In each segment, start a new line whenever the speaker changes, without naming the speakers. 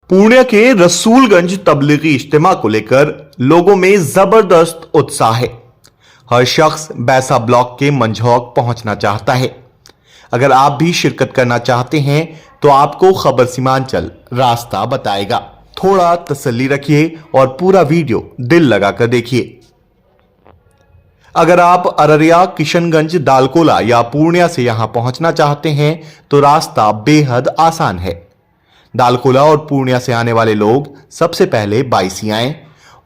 पूर्णिया के रसूलगंज तबलीगी इज्तिमा को लेकर लोगों में जबरदस्त उत्साह है। हर शख्स बैसा ब्लॉक के मंझौक पहुंचना चाहता है। अगर आप भी शिरकत करना चाहते हैं तो आपको खबर सीमांचल रास्ता बताएगा। थोड़ा तसल्ली रखिए और पूरा वीडियो दिल लगाकर देखिए। अगर आप अररिया, किशनगंज, दालकोला या पूर्णिया से यहां पहुंचना चाहते हैं तो रास्ता बेहद आसान है। दालकोला और पूर्णिया से आने वाले लोग सबसे पहले बाइसी आएं,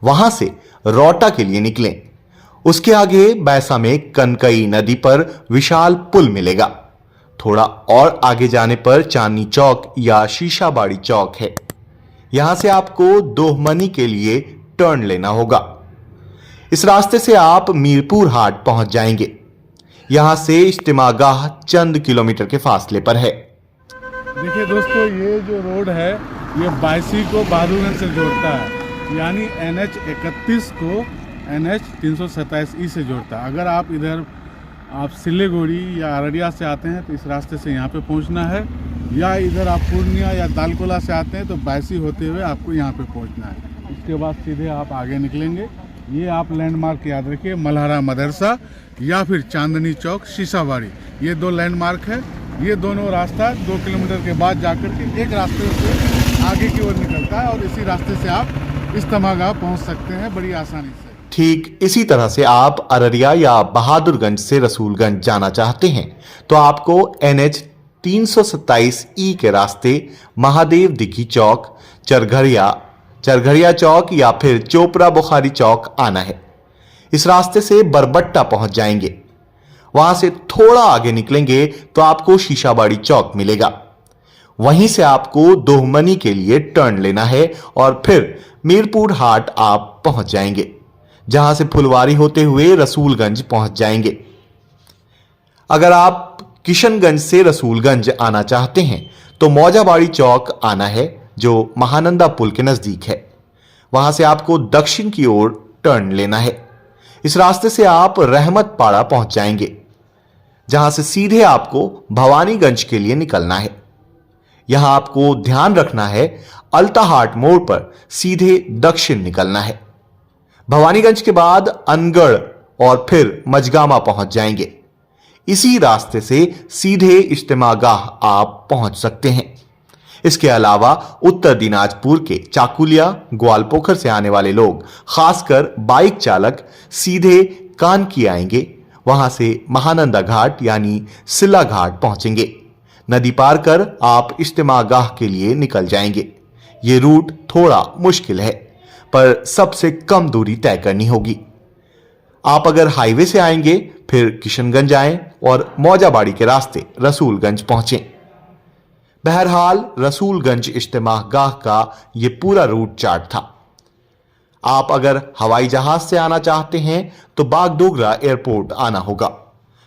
वहां से रौटा के लिए निकलें। उसके आगे बैसा में कनकई नदी पर विशाल पुल मिलेगा। थोड़ा और आगे जाने पर चांदनी चौक या शीशाबाड़ी चौक है। यहां से आपको दोहमनी के लिए टर्न लेना होगा। इस रास्ते से आप मीरपुर हाट पहुंच जाएंगे। यहां से इज्तिमागाह चंद किलोमीटर के फासले पर है।
देखिए दोस्तों, ये जो रोड है ये बायसी को बहादुरगंज से जोड़ता है, यानी NH 31 को NH 327E से जोड़ता है। अगर आप इधर सिलीगुड़ी या अररिया से आते हैं तो इस रास्ते से यहाँ पे पहुँचना है, या इधर आप पूर्णिया या दालकोला से आते हैं तो बायसी होते हुए आपको यहाँ पे पहुँचना है। उसके बाद सीधे आप आगे निकलेंगे। ये आप लैंडमार्क याद रखिए, मल्हारा मदरसा या फिर चांदनी चौक, शीशाबाड़ी, ये दो लैंडमार्क है। ये दोनों रास्ता 2 किलोमीटर के बाद जाकर के एक रास्ते से आगे की ओर निकलता है और इसी रास्ते से आप इज्तिमागाह पहुंच सकते हैं बड़ी आसानी से।
ठीक इसी तरह से आप अररिया या बहादुरगंज से रसूलगंज जाना चाहते हैं तो आपको NH 327E के रास्ते महादेव दिघी चौक, चरघरिया चौक या फिर चोपड़ा बुखारी चौक आना है। इस रास्ते से बरबट्टा पहुंच जाएंगे। वहां से थोड़ा आगे निकलेंगे तो आपको शीशाबाड़ी चौक मिलेगा। वहीं से आपको दोहमनी के लिए टर्न लेना है और फिर मीरपुर हाट आप पहुंच जाएंगे, जहां से फुलवारी होते हुए रसूलगंज पहुंच जाएंगे। अगर आप किशनगंज से रसूलगंज आना चाहते हैं तो मौजाबाड़ी चौक आना है, जो महानंदा पुल के नजदीक है। वहां से आपको दक्षिण की ओर टर्न लेना है। इस रास्ते से आप रहमत पाड़ा पहुंच जाएंगे, जहां से सीधे आपको भवानीगंज के लिए निकलना है। यहां आपको ध्यान रखना है, अल्ताहाट मोड़ पर सीधे दक्षिण निकलना है। भवानीगंज के बाद अनगढ़ और फिर मजगामा पहुंच जाएंगे। इसी रास्ते से सीधे इज्तिमागाह आप पहुंच सकते हैं। इसके अलावा उत्तर दिनाजपुर के चाकुलिया, ग्वालपोखर से आने वाले लोग, खासकर बाइक चालक, सीधे कानकी आएंगे। वहां से महानंदा घाट यानी सिला घाट पहुंचेंगे। नदी पार कर आप इज्तिमागाह के लिए निकल जाएंगे। ये रूट थोड़ा मुश्किल है, पर सबसे कम दूरी तय करनी होगी। आप अगर हाईवे से आएंगे फिर किशनगंज आएं और मौजाबाड़ी के रास्ते रसूलगंज पहुंचें। बहरहाल रसूलगंज इज्तिमागाह का यह पूरा रूट चार्ट था। आप अगर हवाई जहाज से आना चाहते हैं तो बागडोगरा एयरपोर्ट आना होगा।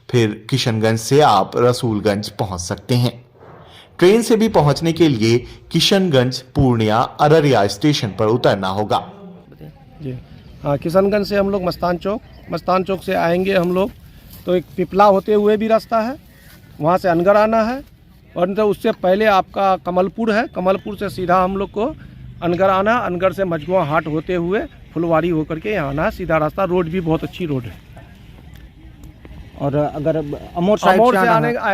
फिर किशनगंज से आप रसूलगंज पहुंच सकते हैं। ट्रेन से भी पहुंचने के लिए किशनगंज, पूर्णिया, अररिया स्टेशन पर उतरना होगा।
जी हाँ, किशनगंज से हम लोग मस्तान चौक से आएंगे हम लोग तो एक पिपला होते हुए भी रास्ता है, वहाँ से अनगढ़ आना है। और तो उससे पहले आपका कमलपुर है, कमलपुर से सीधा हम लोग को अनगढ़ आना, अनगढ़ से मजगुआ हाट होते हुए फुलवारी होकर के यहाँ आना है। सीधा रास्ता, रोड भी बहुत अच्छी रोड है।
और अगर अमोर
से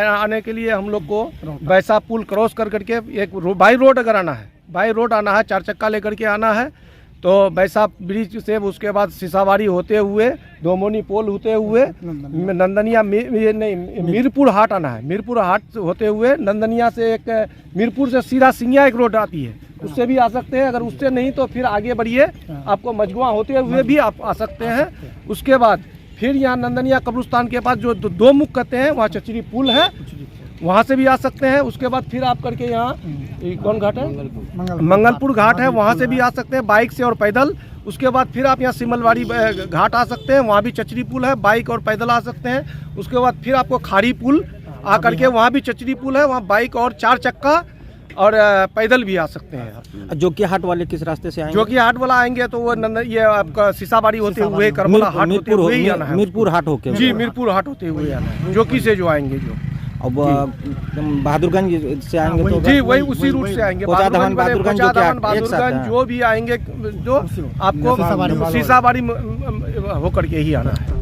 आने के लिए हम लोग को बैसा पुल क्रॉस कर करके एक बाई रोड अगर आना है, बाई रोड आना है, 4 चक्का लेकर के आना है तो बैसा ब्रिज से, उसके बाद शीशाबाड़ी होते हुए, दोमोनी पोल होते हुए नंदनिया मीरपुर हाट आना है। मीरपुर हाट होते हुए नंदनिया से एक मीरपुर से सीधा सिंगिया एक रोड आती है, उससे भी आ सकते हैं। अगर उससे नहीं तो फिर आगे बढ़िए, आपको मजगुआ होते हुए भी आप आ सकते हैं। उसके बाद फिर यहाँ नंदनिया कब्रिस्तान के पास जो दो मुख कहते हैं, वहाँ चचरी पुल है, वहाँ से भी आ सकते हैं। उसके बाद फिर आप करके यहाँ कौन घाट है, मंगलपुर घाट है, वहाँ से भी आ सकते हैं बाइक से और पैदल। उसके बाद फिर आप यहाँ सिमलवाड़ी घाट आ सकते हैं, वहाँ भी चचरी पुल है, बाइक और पैदल आ सकते हैं। उसके बाद फिर आपको खाड़ी पुल आ करके, वहाँ भी चचरी पुल है, वहाँ बाइक और 4 चक्का और पैदल भी आ सकते हैं।
जोकी हाट वाले किस रास्ते से आएंगे?
जोकी हाट वाला आएंगे तो वो ये आपका शीशाबाड़ी होते हुए, करबला हाट होते हुए ही आना है।
मीरपुर हाट होके?
जी, मीरपुर हाट होते हुए आना है, जोकी से जो आएंगे जो।
अब बहादुरगंज से आएंगे तो
जी वही उसी रूट से आएंगे
कोचा धावन बहादुरगंज जो क्या एक साथ
बहादुरगंज
है?
जो भी आएंगे जो आपको सीसाबाड़ी होकर के ही आना है।